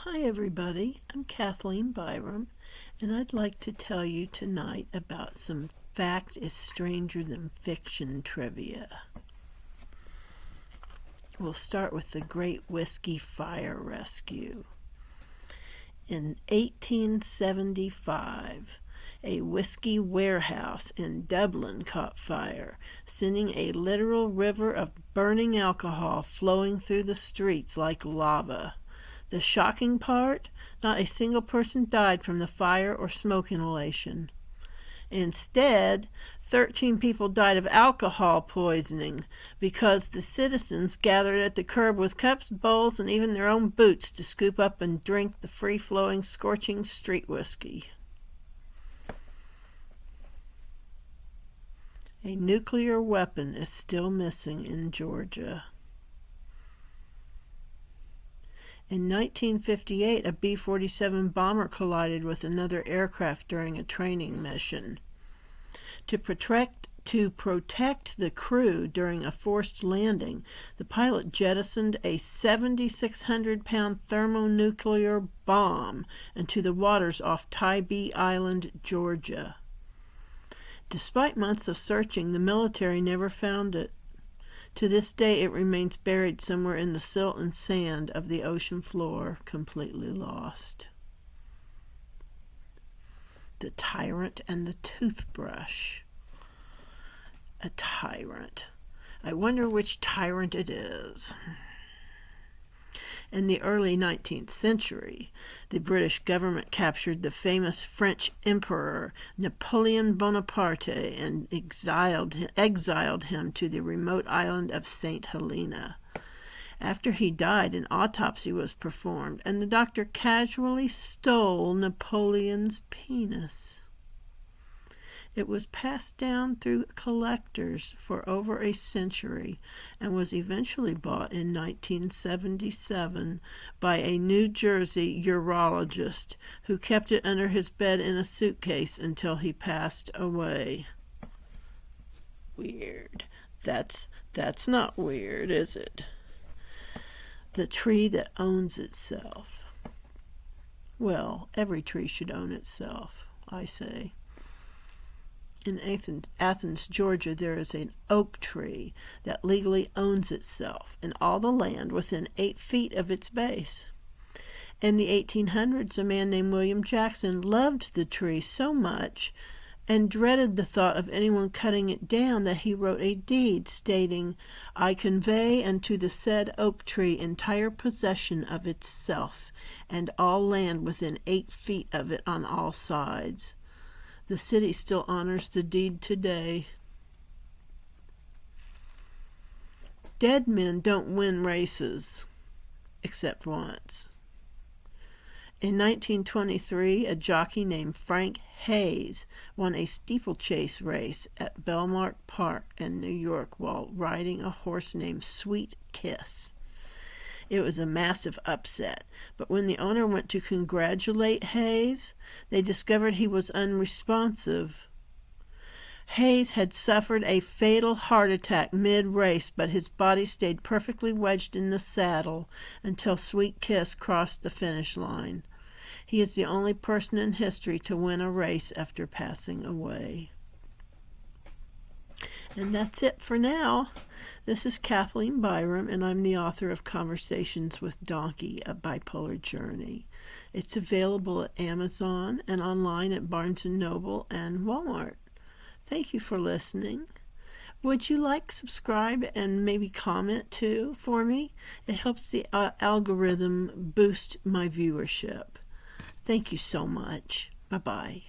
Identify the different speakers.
Speaker 1: Hi everybody, I'm Kathleen Byram, and I'd like to tell you tonight about some fact is stranger than fiction trivia. We'll start with the Great Whiskey Fire Rescue. In 1875, a whiskey warehouse in Dublin caught fire, sending a literal river of burning alcohol flowing through the streets like lava. The shocking part, not a single person died from the fire or smoke inhalation. Instead, 13 people died of alcohol poisoning because the citizens gathered at the curb with cups, bowls, and even their own boots to scoop up and drink the free-flowing, scorching street whiskey. A nuclear weapon is still missing in Georgia. In 1958, a B-47 bomber collided with another aircraft during a training mission. To protect the crew during a forced landing, the pilot jettisoned a 7,600-pound thermonuclear bomb into the waters off Tybee Island, Georgia. Despite months of searching, the military never found it. To this day, it remains buried somewhere in the silt and sand of the ocean floor, completely lost. The Tyrant and the Toothbrush. A tyrant. I wonder which tyrant it is. In the early 19th century, the British government captured the famous French Emperor Napoleon Bonaparte and exiled him to the remote island of St. Helena. After he died, an autopsy was performed, and the doctor casually stole Napoleon's penis. It was passed down through collectors for over a century and was eventually bought in 1977 by a New Jersey urologist who kept it under his bed in a suitcase until he passed away. Weird. That's not weird, is it? The tree that owns itself. Well, every tree should own itself, I say. In Athens, Georgia, there is an oak tree that legally owns itself and all the land within 8 feet of its base. In the 1800s, a man named William Jackson loved the tree so much and dreaded the thought of anyone cutting it down that he wrote a deed stating, "I convey unto the said oak tree entire possession of itself and all land within 8 feet of it on all sides." The city still honors the deed today. Dead men don't win races, except once. In 1923, a jockey named Frank Hayes won a steeplechase race at Belmont Park in New York while riding a horse named Sweet Kiss. It was a massive upset, but when the owner went to congratulate Hayes, they discovered he was unresponsive. Hayes had suffered a fatal heart attack mid-race, but his body stayed perfectly wedged in the saddle until Sweet Kiss crossed the finish line. He is the only person in history to win a race after passing away. And that's it for now. This is Kathleen Byram, and I'm the author of Conversations with Donkey, A Bipolar Journey. It's available at Amazon and online at Barnes & Noble and Walmart. Thank you for listening. Would you like, subscribe, and maybe comment too for me? It helps the algorithm boost my viewership. Thank you so much. Bye-bye.